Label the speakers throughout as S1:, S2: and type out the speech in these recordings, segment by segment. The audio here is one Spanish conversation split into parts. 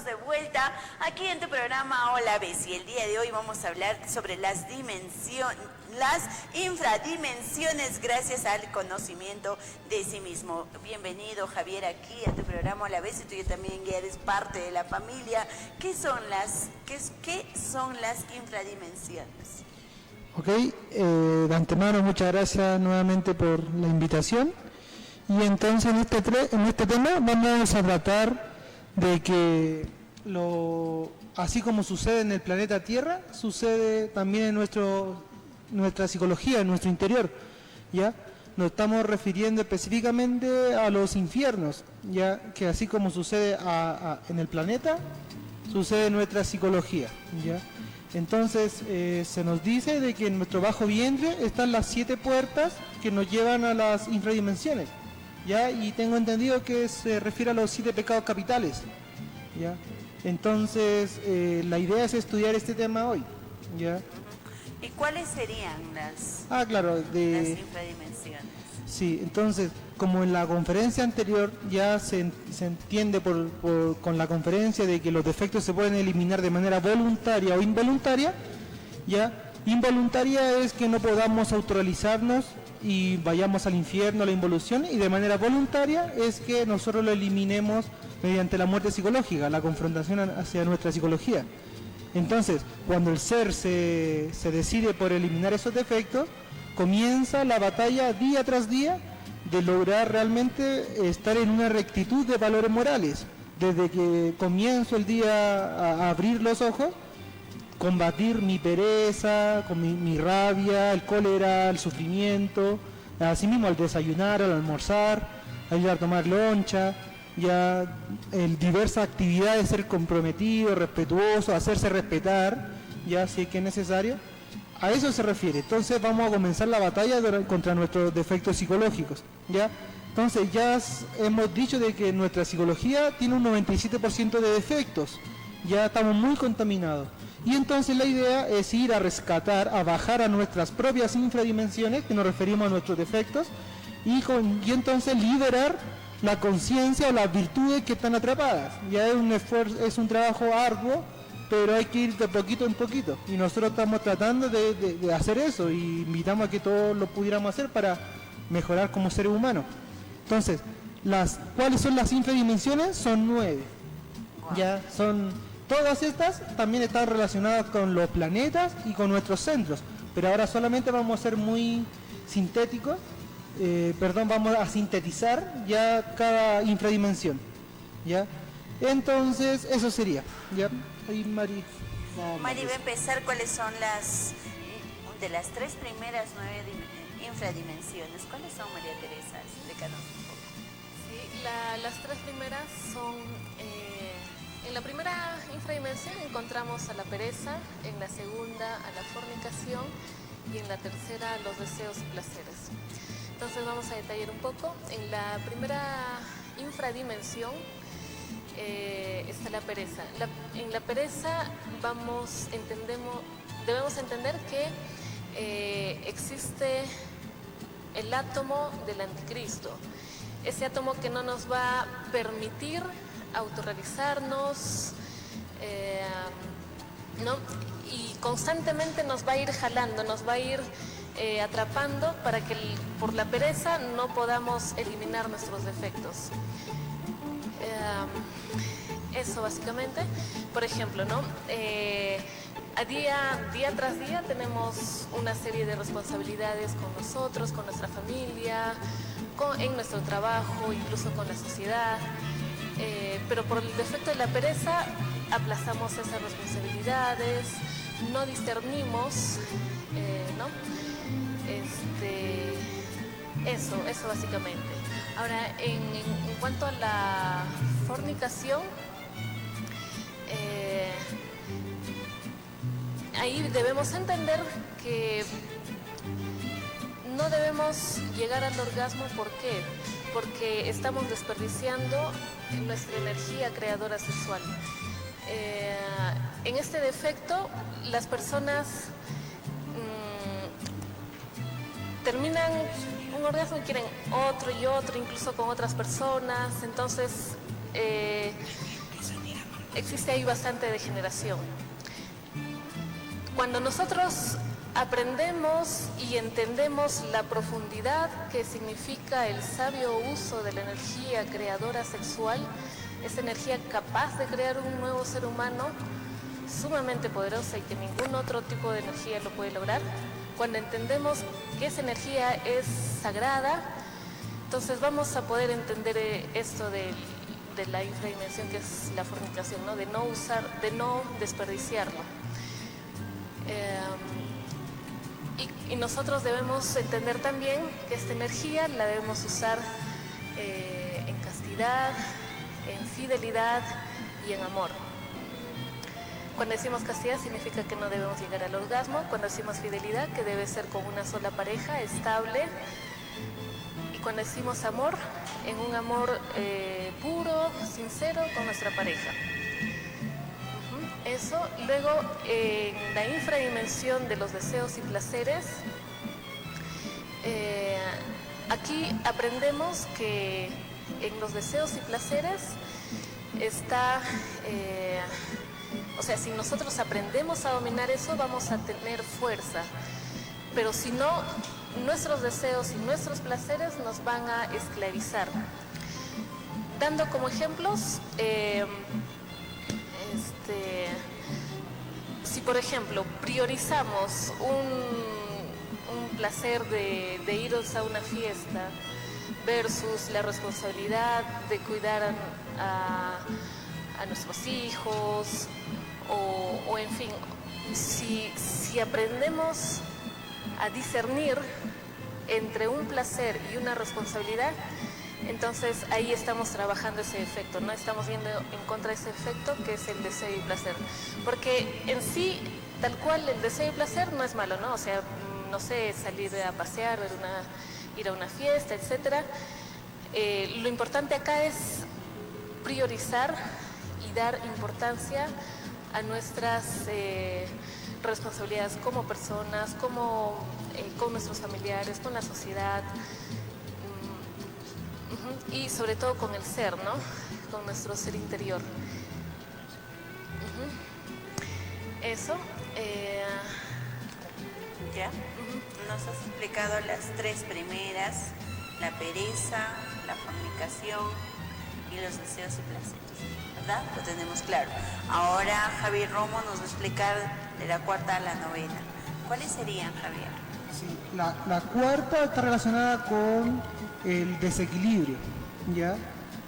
S1: de vuelta aquí en tu programa Hola Bessie. El día de hoy vamos a hablar sobre las infradimensiones gracias al conocimiento de sí mismo. Bienvenido, Javier, aquí a tu programa Hola Bessie. Tú también ya eres parte de la familia. ¿Qué son las infradimensiones?
S2: Ok, de antemano muchas gracias nuevamente por la invitación. Y entonces en este tema vamos a tratar de que así como sucede en el planeta Tierra, sucede también en nuestra psicología, en nuestro interior, ¿ya? Nos estamos refiriendo específicamente a los infiernos, ya que así como sucede en el planeta, sucede en nuestra psicología, ¿ya? Entonces se nos dice de que en nuestro bajo vientre están las 7 puertas que nos llevan a las infradimensiones, ¿ya? Y tengo entendido que se refiere a los 7 pecados capitales, ¿ya? Entonces la idea es estudiar este tema hoy, ¿ya?
S1: ¿Y cuáles serían las infradimensiones?
S2: Sí, entonces, como en la conferencia anterior ya se entiende con la conferencia de que los defectos se pueden eliminar de manera voluntaria o involuntaria, ya involuntaria es que no podamos autorrealizarnos y vayamos al infierno, a la involución, y de manera voluntaria es que nosotros lo eliminemos mediante la muerte psicológica, la confrontación hacia nuestra psicología. Entonces, cuando el ser se decide por eliminar esos defectos, comienza la batalla día tras día de lograr realmente estar en una rectitud de valores morales. Desde que comienzo el día a abrir los ojos, combatir mi pereza, con mi rabia, el cólera, el sufrimiento, asimismo al desayunar, al almorzar, al ir a tomar loncha, ya en diversas actividades, ser comprometido, respetuoso, hacerse respetar, ya si es que es necesario. A eso se refiere. Entonces vamos a comenzar la batalla contra nuestros defectos psicológicos, ¿ya? Entonces ya hemos dicho de que nuestra psicología tiene un 97% de defectos, ya estamos muy contaminados. Y entonces la idea es ir a rescatar, a bajar a nuestras propias infradimensiones, que nos referimos a nuestros defectos, y entonces liberar la conciencia o las virtudes que están atrapadas. Ya es un esfuerzo, es un trabajo arduo, pero hay que ir de poquito en poquito, y nosotros estamos tratando de hacer eso, y invitamos a que todos lo pudiéramos hacer para mejorar como seres humanos. Entonces, ¿cuáles son las infradimensiones? Son 9. Wow. Ya son todas estas, también están relacionadas con los planetas y con nuestros centros, pero ahora solamente vamos a ser muy sintéticos, vamos a sintetizar ya cada infradimensión, ¿ya? Entonces, eso sería, ¿ya? Ahí Mari
S1: va a empezar. ¿Cuáles son las 3 primeras 9 infradimensiones? ¿Cuáles son, María Teresa? Explícanos un poco.
S3: Sí, las 3 primeras son... en la primera infradimensión encontramos a la pereza, en la segunda a la fornicación y en la tercera los deseos y placeres. Entonces vamos a detallar un poco. En la primera infradimensión está la pereza. En la pereza debemos entender que existe el átomo del anticristo. Ese átomo que no nos va a permitir autorrealizarnos, ¿no? Y constantemente nos va a ir jalando, nos va a ir atrapando para que por la pereza no podamos eliminar nuestros defectos. Eso básicamente. Por ejemplo, ¿no? Día tras día tenemos una serie de responsabilidades con nosotros, con nuestra familia, en nuestro trabajo, incluso con la sociedad. Pero por el defecto de la pereza aplazamos esas responsabilidades, no discernimos, ¿no? Eso básicamente. Ahora, en cuanto a la fornicación, ahí debemos entender que no debemos llegar al orgasmo. ¿Por qué? Porque estamos desperdiciando nuestra energía creadora sexual. En este defecto, las personas terminan un orgasmo y quieren otro y otro, incluso con otras personas. Entonces, existe ahí bastante degeneración. Cuando nosotros aprendemos y entendemos la profundidad que significa el sabio uso de la energía creadora sexual, esa energía capaz de crear un nuevo ser humano sumamente poderosa y que ningún otro tipo de energía lo puede lograr, cuando entendemos que esa energía es sagrada, entonces vamos a poder entender esto de la infradimensión que es la fornicación, ¿no? De no desperdiciarlo. Y nosotros debemos entender también que esta energía la debemos usar en castidad, en fidelidad y en amor. Cuando decimos castidad significa que no debemos llegar al orgasmo. Cuando decimos fidelidad, que debe ser con una sola pareja, estable. Y cuando decimos amor, en un amor puro, sincero con nuestra pareja. Eso. Luego, en la infradimensión de los deseos y placeres, aquí aprendemos que en los deseos y placeres está, o sea, si nosotros aprendemos a dominar eso, vamos a tener fuerza. Pero si no, nuestros deseos y nuestros placeres nos van a esclavizar. Dando como ejemplos, si por ejemplo priorizamos un placer de irnos a una fiesta versus la responsabilidad de cuidar a nuestros hijos o en fin, si aprendemos a discernir entre un placer y una responsabilidad, entonces ahí estamos trabajando ese efecto, ¿no? Estamos yendo en contra de ese efecto que es el deseo y placer. Porque en sí, tal cual, el deseo y placer no es malo, ¿no? O sea, no sé, salir a pasear, ir a una fiesta, etc. Lo importante acá es priorizar y dar importancia a nuestras responsabilidades como personas, con nuestros familiares, con la sociedad. Y sobre todo con el ser, ¿no? Con nuestro ser interior. Eso.
S1: ¿Ya? Nos has explicado las tres primeras, la pereza, la fornicación y los deseos y placeres, ¿verdad? Lo tenemos claro. Ahora Javier Romo nos va a explicar de la cuarta a la novena. ¿Cuáles serían, Javier?
S2: Sí, la cuarta está relacionada con el desequilibrio, ¿ya?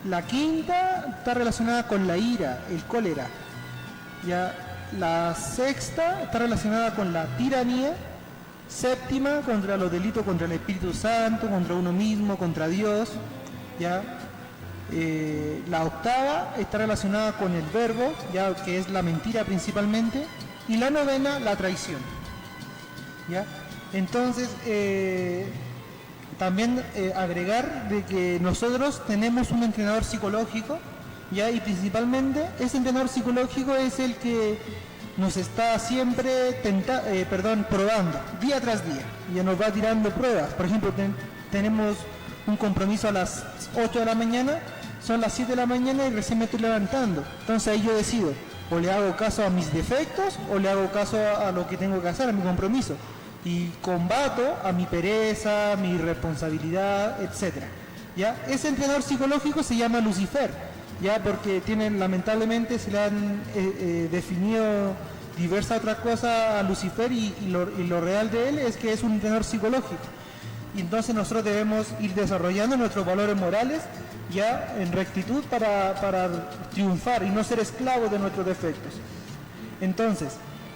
S2: La quinta está relacionada con la ira, el cólera, ¿ya? La sexta está relacionada con la tiranía. Séptima, contra los delitos contra el Espíritu Santo, contra uno mismo, contra Dios, ¿ya? La octava está relacionada con el verbo, ya, que es la mentira principalmente. Y la novena, la traición, ¿ya? Entonces, también agregar de que nosotros tenemos un entrenador psicológico, ¿ya? Y principalmente ese entrenador psicológico es el que nos está siempre probando día tras día, ya nos va tirando pruebas. Por ejemplo, tenemos un compromiso a las 8 de la mañana, son las 7 de la mañana y recién me estoy levantando. Entonces ahí yo decido, o le hago caso a mis defectos o le hago caso a lo que tengo que hacer, a mi compromiso. Y combato a mi pereza, mi responsabilidad, etc. ¿Ya? Ese entrenador psicológico se llama Lucifer, ya, porque lamentablemente se le han definido diversas otras cosas a Lucifer y lo real de él es que es un entrenador psicológico. Y entonces nosotros debemos ir desarrollando nuestros valores morales ya en rectitud para triunfar y no ser esclavos de nuestros defectos. Entonces,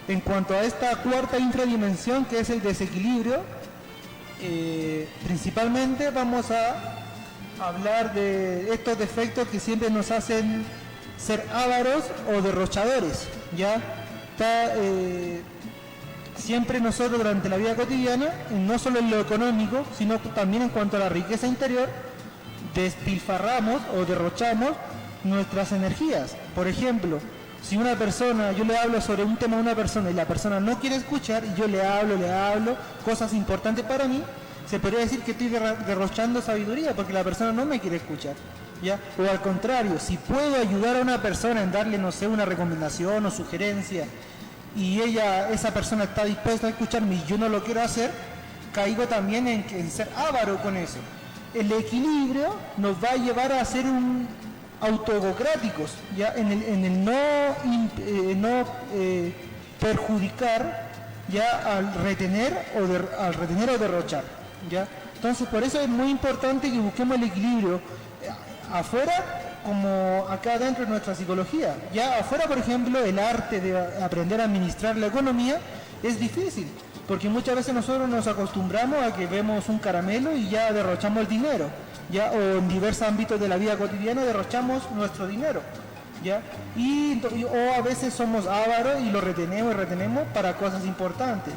S2: en cuanto a esta cuarta infradimensión, que es el desequilibrio, principalmente vamos a hablar de estos defectos que siempre nos hacen ser ávaros o derrochadores, ¿ya? Siempre nosotros durante la vida cotidiana, no solo en lo económico, sino también en cuanto a la riqueza interior, despilfarramos o derrochamos nuestras energías. Por ejemplo, si una persona, yo le hablo sobre un tema a una persona y la persona no quiere escuchar, y yo le hablo cosas importantes para mí, se podría decir que estoy derrochando sabiduría porque la persona no me quiere escuchar. ¿ya? O al contrario, si puedo ayudar a una persona en darle, no sé, una recomendación o sugerencia, y esa persona está dispuesta a escucharme y yo no lo quiero hacer, caigo también en ser avaro con eso. El equilibrio nos va a llevar a ser autoegocráticos, ¿ya? En el no perjudicar, ya, al retener o derrochar, ¿ya? Entonces, por eso es muy importante que busquemos el equilibrio afuera como acá dentro de nuestra psicología. Ya afuera, por ejemplo, el arte de aprender a administrar la economía es difícil, porque muchas veces nosotros nos acostumbramos a que vemos un caramelo y ya derrochamos el dinero, ya, o en diversos ámbitos de la vida cotidiana derrochamos nuestro dinero, ya, o a veces somos ávaros y lo retenemos para cosas importantes,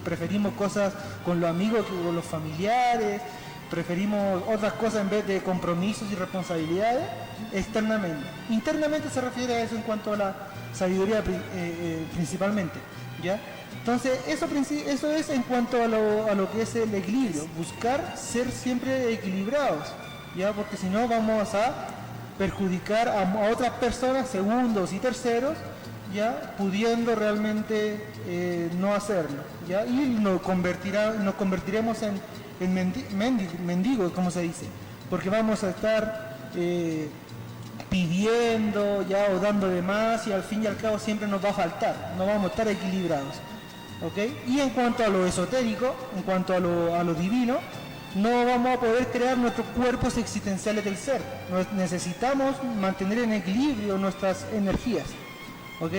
S2: preferimos cosas con los amigos que con los familiares, preferimos otras cosas en vez de compromisos y responsabilidades externamente. Internamente se refiere a eso en cuanto a la sabiduría principalmente, ¿ya? Entonces, eso es en cuanto a lo que es el equilibrio, buscar ser siempre equilibrados, ¿ya? Porque si no vamos a perjudicar a otras personas, segundos y terceros, ya, pudiendo realmente no hacerlo, ¿ya? Y nos convertiremos en mendigos, como se dice, porque vamos a estar pidiendo, ya, o dando de más, y al fin y al cabo siempre nos va a faltar, no vamos a estar equilibrados, ¿ok? Y en cuanto a lo esotérico, en cuanto a lo divino, no vamos a poder crear nuestros cuerpos existenciales del ser. Necesitamos mantener en equilibrio nuestras energías, ¿ok?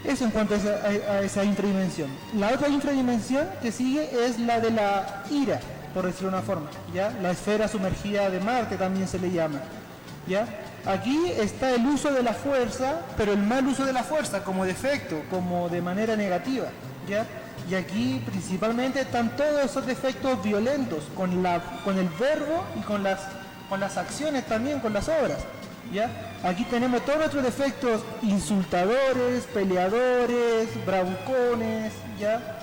S2: Eso en cuanto a esa infradimensión. La otra infradimensión que sigue es la de la ira, por decirlo de una forma, ¿ya? La esfera sumergida de Marte también se le llama, ¿ya? Aquí está el uso de la fuerza, pero el mal uso de la fuerza como defecto, como de manera negativa, ¿ya? Y aquí principalmente están todos esos defectos violentos, con el verbo y con las acciones también, con las obras, ¿ya? Aquí tenemos todos nuestros defectos: insultadores, peleadores, bravucones, ¿ya?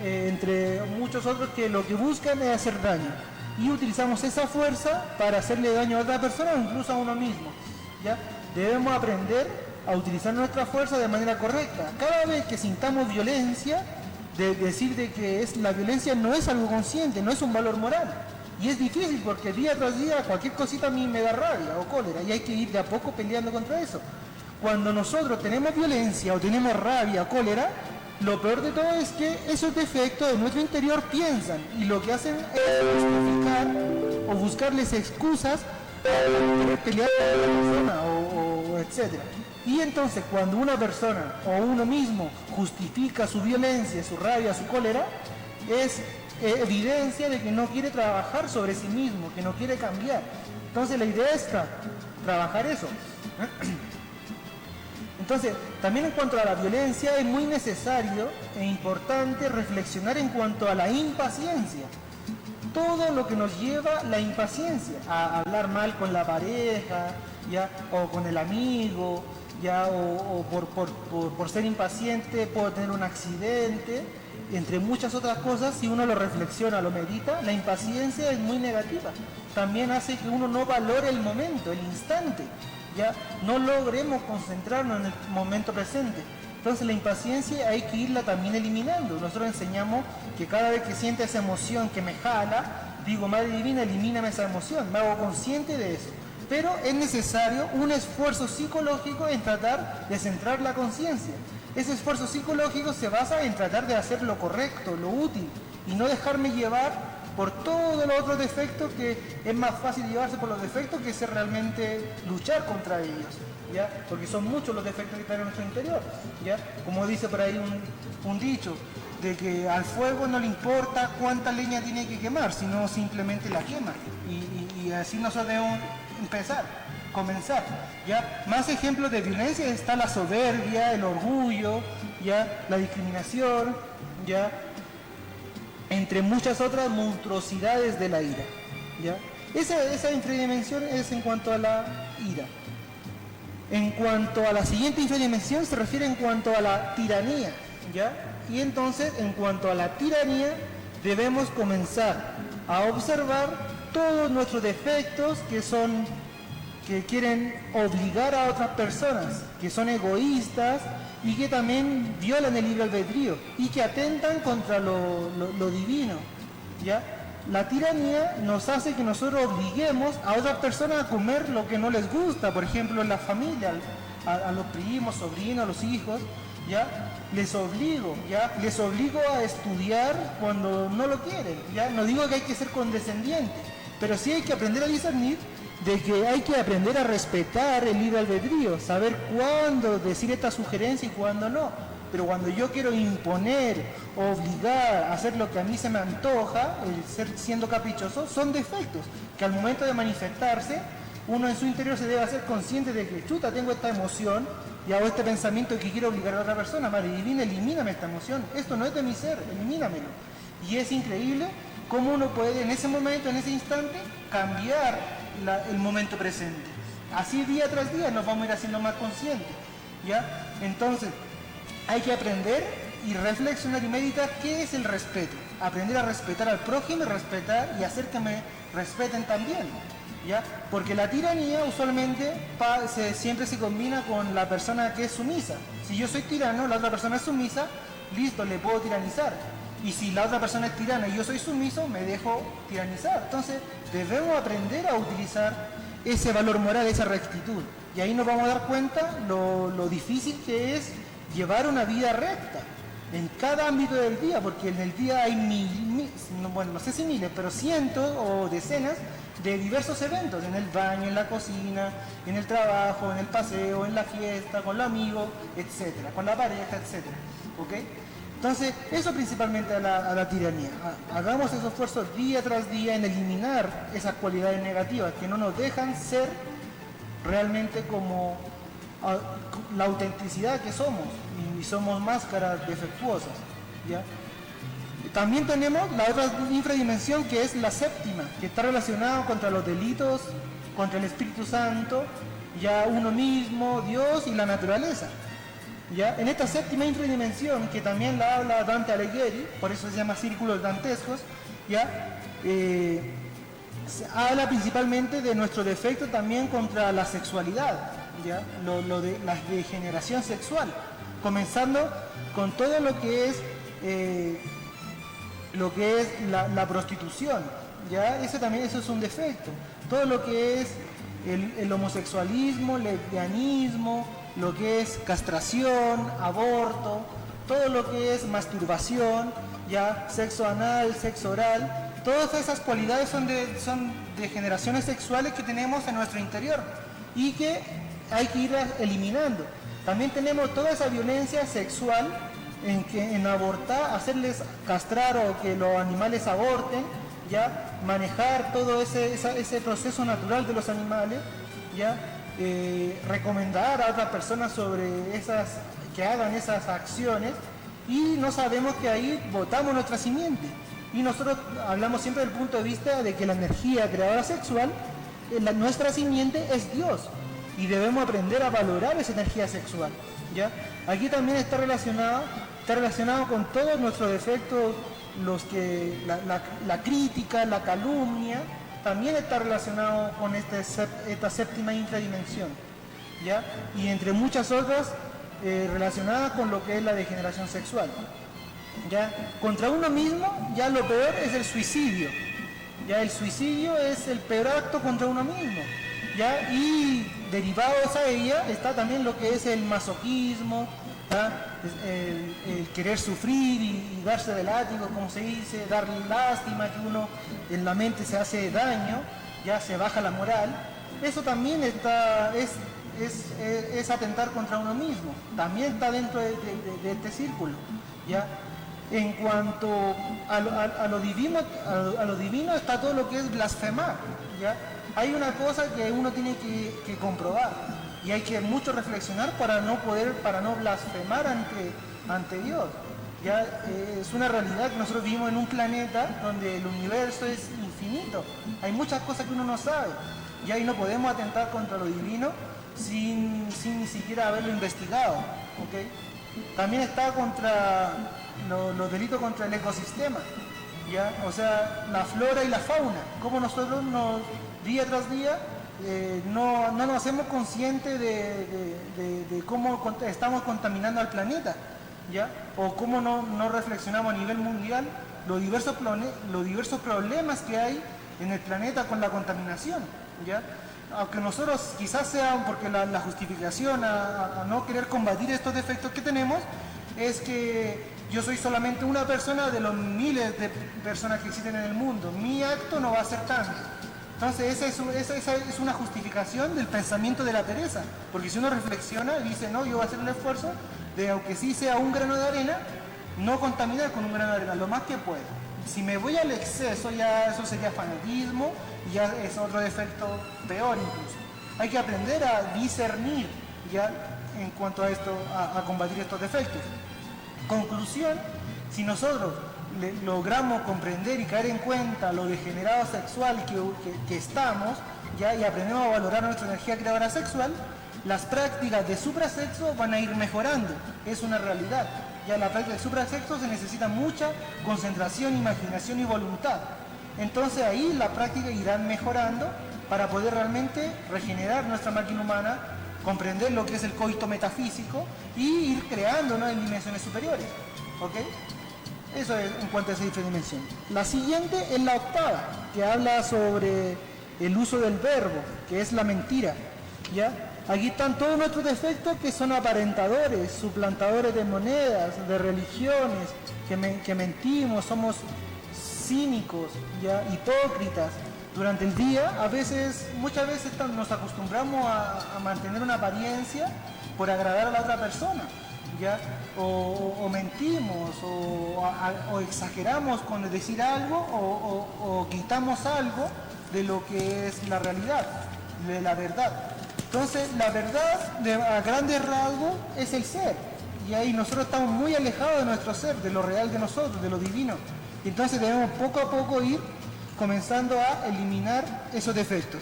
S2: Entre muchos otros que lo que buscan es hacer daño. Y utilizamos esa fuerza para hacerle daño a otra persona o incluso a uno mismo, ¿ya? Debemos aprender a utilizar nuestra fuerza de manera correcta. Cada vez que sintamos violencia, decir de que la violencia no es algo consciente, no es un valor moral. Y es difícil porque día tras día cualquier cosita a mí me da rabia o cólera y hay que ir de a poco peleando contra eso. Cuando nosotros tenemos violencia o tenemos rabia o cólera, lo peor de todo es que esos defectos de nuestro interior piensan y lo que hacen es justificar o buscarles excusas para querer pelear con la persona o etcétera. Y entonces cuando una persona o uno mismo justifica su violencia, su rabia, su cólera, es evidencia de que no quiere trabajar sobre sí mismo, que no quiere cambiar. Entonces la idea es trabajar eso. Entonces, también en cuanto a la violencia es muy necesario e importante reflexionar en cuanto a la impaciencia. Todo lo que nos lleva la impaciencia, a hablar mal con la pareja, ¿ya? O con el amigo, ¿ya? O por ser impaciente puedo tener un accidente, entre muchas otras cosas. Si uno lo reflexiona, lo medita, la impaciencia es muy negativa. También hace que uno no valore el momento, el instante, ya no logremos concentrarnos en el momento presente. Entonces la impaciencia hay que irla también eliminando. Nosotros enseñamos que cada vez que siente esa emoción que me jala, digo: Madre Divina, elimíname esa emoción, me hago consciente de eso. Pero es necesario un esfuerzo psicológico en tratar de centrar la conciencia. Ese esfuerzo psicológico se basa en tratar de hacer lo correcto, lo útil, y no dejarme llevar por todos los otros defectos, que es más fácil llevarse por los defectos que ser realmente luchar contra ellos, ¿ya? Porque son muchos los defectos que están en nuestro interior, ¿ya? Como dice por ahí un dicho, de que al fuego no le importa cuánta leña tiene que quemar, sino simplemente la quema. Y así nosotros debemos comenzar, ¿ya? Más ejemplos de violencia está la soberbia, el orgullo, ¿ya? La discriminación, ¿ya? Entre muchas otras monstruosidades de la ira, ¿ya? Esa infradimensión es en cuanto a la ira. En cuanto a la siguiente infradimensión se refiere en cuanto a la tiranía, ¿ya? Y entonces, en cuanto a la tiranía, debemos comenzar a observar todos nuestros defectos que quieren obligar a otras personas, que son egoístas y que también violan el libre albedrío y que atentan contra lo divino, ¿ya? La tiranía nos hace que nosotros obliguemos a otras personas a comer lo que no les gusta, por ejemplo, en la familia, a los primos, sobrinos, a los hijos, ¿ya? Les obligo a estudiar cuando no lo quieren, ¿ya? No digo que hay que ser condescendiente, pero sí hay que aprender a discernir de que hay que aprender a respetar el libre albedrío, saber cuándo decir esta sugerencia y cuándo no. Pero cuando yo quiero imponer, obligar a hacer lo que a mí se me antoja, el ser siendo caprichoso, son defectos que al momento de manifestarse, uno en su interior se debe hacer consciente de que, chuta, tengo esta emoción y hago este pensamiento que quiero obligar a otra persona. Madre Divina, elimíname esta emoción. Esto no es de mi ser, elimínamelo. Y es increíble cómo uno puede en ese momento, en ese instante, cambiar el momento presente. Así día tras día nos vamos a ir haciendo más conscientes, ¿ya? Entonces, hay que aprender y reflexionar y meditar qué es el respeto. Aprender a respetar al prójimo y hacer que me respeten también, ¿ya? Porque la tiranía usualmente siempre se combina con la persona que es sumisa. Si yo soy tirano, la otra persona es sumisa, listo, le puedo tiranizar. Y si la otra persona es tirana y yo soy sumiso, me dejo tiranizar. Entonces, debemos aprender a utilizar ese valor moral, esa rectitud. Y ahí nos vamos a dar cuenta lo difícil que es llevar una vida recta en cada ámbito del día, porque en el día hay no sé si miles, pero cientos o decenas de diversos eventos, en el baño, en la cocina, en el trabajo, en el paseo, en la fiesta, con los amigos, etcétera, con la pareja, etcétera. ¿Ok? Entonces, eso principalmente a la tiranía. Hagamos esos esfuerzos día tras día en eliminar esas cualidades negativas que no nos dejan ser realmente como la autenticidad que somos, y somos máscaras defectuosas, ¿ya? También tenemos la otra infradimensión, que es la séptima, que está relacionada contra los delitos, contra el Espíritu Santo, ya uno mismo, Dios y la naturaleza, ¿ya? En esta séptima infradimensión, que también la habla Dante Alighieri, por eso se llama Círculos Dantescos, ¿ya? Se habla principalmente de nuestro defecto también contra la sexualidad, ¿ya? De la degeneración sexual, comenzando con todo lo que es la prostitución, ¿ya? Eso es un defecto. Todo lo que es el homosexualismo, lesbianismo, lo que es castración, aborto, todo lo que es masturbación, ya sexo anal, sexo oral, todas esas cualidades son degeneraciones sexuales que tenemos en nuestro interior y que hay que ir eliminando. También tenemos toda esa violencia sexual en abortar, hacerles castrar o que los animales aborten, ya manejar todo ese proceso natural de los animales, ya recomendar a otras personas sobre que hagan esas acciones, y no sabemos que ahí botamos nuestra simiente. Y nosotros hablamos siempre del punto de vista de que la energía creadora sexual, nuestra simiente es Dios, y debemos aprender a valorar esa energía sexual, ¿ya? Aquí también está relacionado con todos nuestros defectos, la crítica, la calumnia, también está relacionado con esta séptima infradimensión, ¿ya? Y entre muchas otras relacionadas con lo que es la degeneración sexual, ¿ya? Contra uno mismo, ya lo peor es el suicidio, ya el suicidio es el peor acto contra uno mismo, ¿ya? Y derivados a ella está también lo que es el masoquismo, ¿ya? El querer sufrir y darse de látigo, como se dice, dar lástima, que uno en la mente se hace daño, ya se baja la moral. Eso también es atentar contra uno mismo, también está dentro de este círculo, ¿ya? En cuanto a lo divino está todo lo que es blasfemar, ¿ya? Hay una cosa que uno tiene que comprobar, y hay que mucho reflexionar para no blasfemar ante Dios. Ya es una realidad que nosotros vivimos en un planeta donde el universo es infinito. Hay muchas cosas que uno no sabe, y ahí no podemos atentar contra lo divino sin ni siquiera haberlo investigado, ¿okay? También está contra los delitos contra el ecosistema, ¿ya? O sea, la flora y la fauna, como nosotros día tras día no nos hacemos conscientes de cómo estamos contaminando al planeta, ¿ya? O cómo no reflexionamos a nivel mundial los diversos problemas que hay en el planeta con la contaminación, ¿ya? Aunque nosotros quizás sea porque la justificación a no querer combatir estos defectos que tenemos es que yo soy solamente una persona de los miles de personas que existen en el mundo, mi acto no va a ser tanto. Entonces esa es una justificación del pensamiento de la pereza, porque si uno reflexiona y dice, no, yo voy a hacer el esfuerzo de, aunque sí sea un grano de arena, no contaminar con un grano de arena, lo más que pueda. Si me voy al exceso, ya eso sería fanatismo y ya es otro defecto peor incluso. Hay que aprender a discernir ya en cuanto a esto, a combatir estos defectos. Conclusión, si nosotros logramos comprender y caer en cuenta lo degenerado sexual que estamos, ya, y aprendemos a valorar nuestra energía creadora sexual, las prácticas de suprasexo van a ir mejorando, es una realidad. Ya en la práctica del suprasexo se necesita mucha concentración, imaginación y voluntad. Entonces ahí la práctica irá mejorando para poder realmente regenerar nuestra máquina humana, comprender lo que es el coito metafísico y ir creando, ¿no?, en dimensiones superiores. ¿Ok? Eso es en cuanto a esa dimensión. La siguiente es la octava, que habla sobre el uso del verbo, que es la mentira. ¿Ya? Aquí están todos nuestros defectos que son aparentadores, suplantadores de monedas, de religiones, que mentimos, somos cínicos, ¿ya?, hipócritas. Durante el día, muchas veces nos acostumbramos a mantener una apariencia por agradar a la otra persona, ¿ya? O mentimos, o exageramos con decir algo, o quitamos algo de lo que es la realidad, de la verdad. Entonces, la verdad, a grandes rasgos, es el ser. Y ahí nosotros estamos muy alejados de nuestro ser, de lo real de nosotros, de lo divino. Entonces debemos poco a poco ir comenzando a eliminar esos defectos.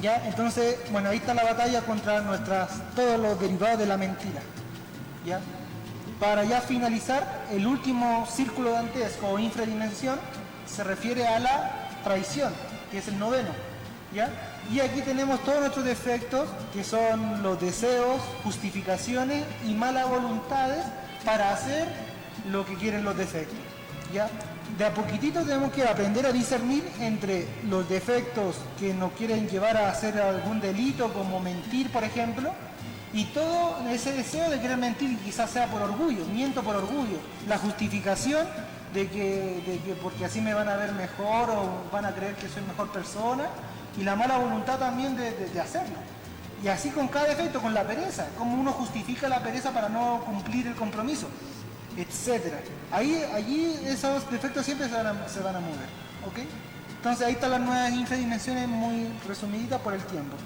S2: ¿Ya? Entonces, bueno, ahí está la batalla contra todos los derivados de la mentira. ¿Ya? Para ya finalizar, el último círculo dantesco o infradimensión se refiere a la traición, que es el noveno. ¿Ya? Y aquí tenemos todos nuestros defectos, que son los deseos, justificaciones y malas voluntades para hacer lo que quieren los defectos. ¿Ya? De a poquitito tenemos que aprender a discernir entre los defectos que nos quieren llevar a hacer algún delito, como mentir, por ejemplo, y todo ese deseo de querer mentir, quizás sea por orgullo, miento por orgullo, la justificación de que porque así me van a ver mejor o van a creer que soy mejor persona, y la mala voluntad también de hacerlo. Y así con cada defecto, con la pereza, como uno justifica la pereza para no cumplir el compromiso, etcétera. Allí esos defectos siempre se van a mover, ¿ok? Entonces ahí están las nuevas infradimensiones muy resumiditas por el tiempo.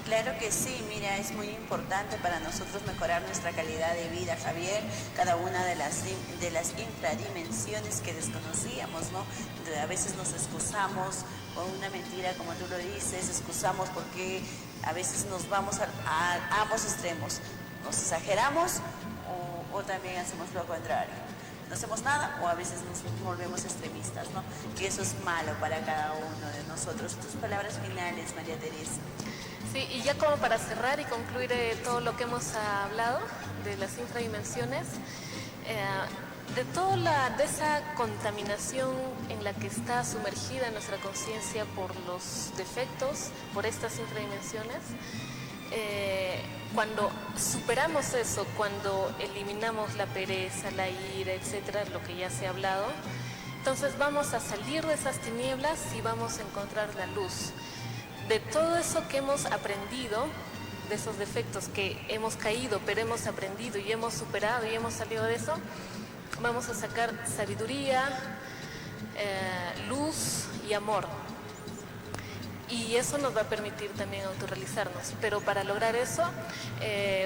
S1: Claro que sí, mira, es muy importante para nosotros mejorar nuestra calidad de vida, Javier, cada una de las infradimensiones que desconocíamos, ¿no? A veces nos excusamos con una mentira, como tú lo dices, excusamos porque a veces nos vamos a ambos extremos, nos exageramos o también hacemos lo contrario. No hacemos nada o a veces nos volvemos extremistas, ¿no? Y eso es malo para cada uno de nosotros. Tus palabras finales, María Teresa.
S3: Sí, y ya como para cerrar y concluir todo lo que hemos hablado de las infradimensiones, de esa contaminación en la que está sumergida nuestra conciencia por los defectos, por estas infradimensiones, cuando superamos eso, cuando eliminamos la pereza, la ira, etcétera, lo que ya se ha hablado, entonces vamos a salir de esas tinieblas y vamos a encontrar la luz. De todo eso que hemos aprendido, de esos defectos que hemos caído, pero hemos aprendido y hemos superado y hemos salido de eso, vamos a sacar sabiduría, luz y amor. Y eso nos va a permitir también autorrealizarnos. Pero para lograr eso,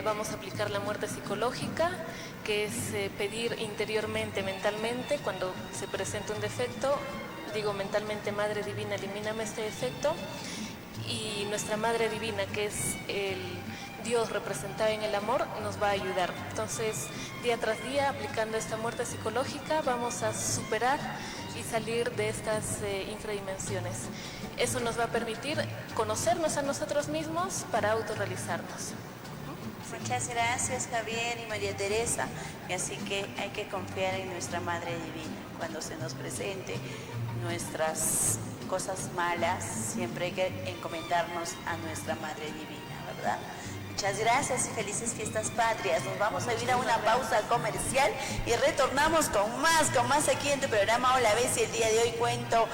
S3: vamos a aplicar la muerte psicológica, que es pedir interiormente, mentalmente, cuando se presenta un defecto, digo mentalmente, Madre Divina, elimíname este defecto. Y nuestra Madre Divina, que es el Dios representado en el amor, nos va a ayudar. Entonces, día tras día, aplicando esta muerte psicológica, vamos a superar y salir de estas infradimensiones. Eso nos va a permitir conocernos a nosotros mismos para autorrealizarnos.
S1: Muchas gracias, Javier y María Teresa. Y así que hay que confiar en nuestra Madre Divina. Cuando se nos presente nuestras cosas malas, siempre hay que encomendarnos a nuestra Madre Divina, ¿verdad? Muchas gracias y felices fiestas patrias. Nos vamos a ir a una pausa comercial y retornamos con más aquí en tu programa Hola Bessie. El día de hoy cuento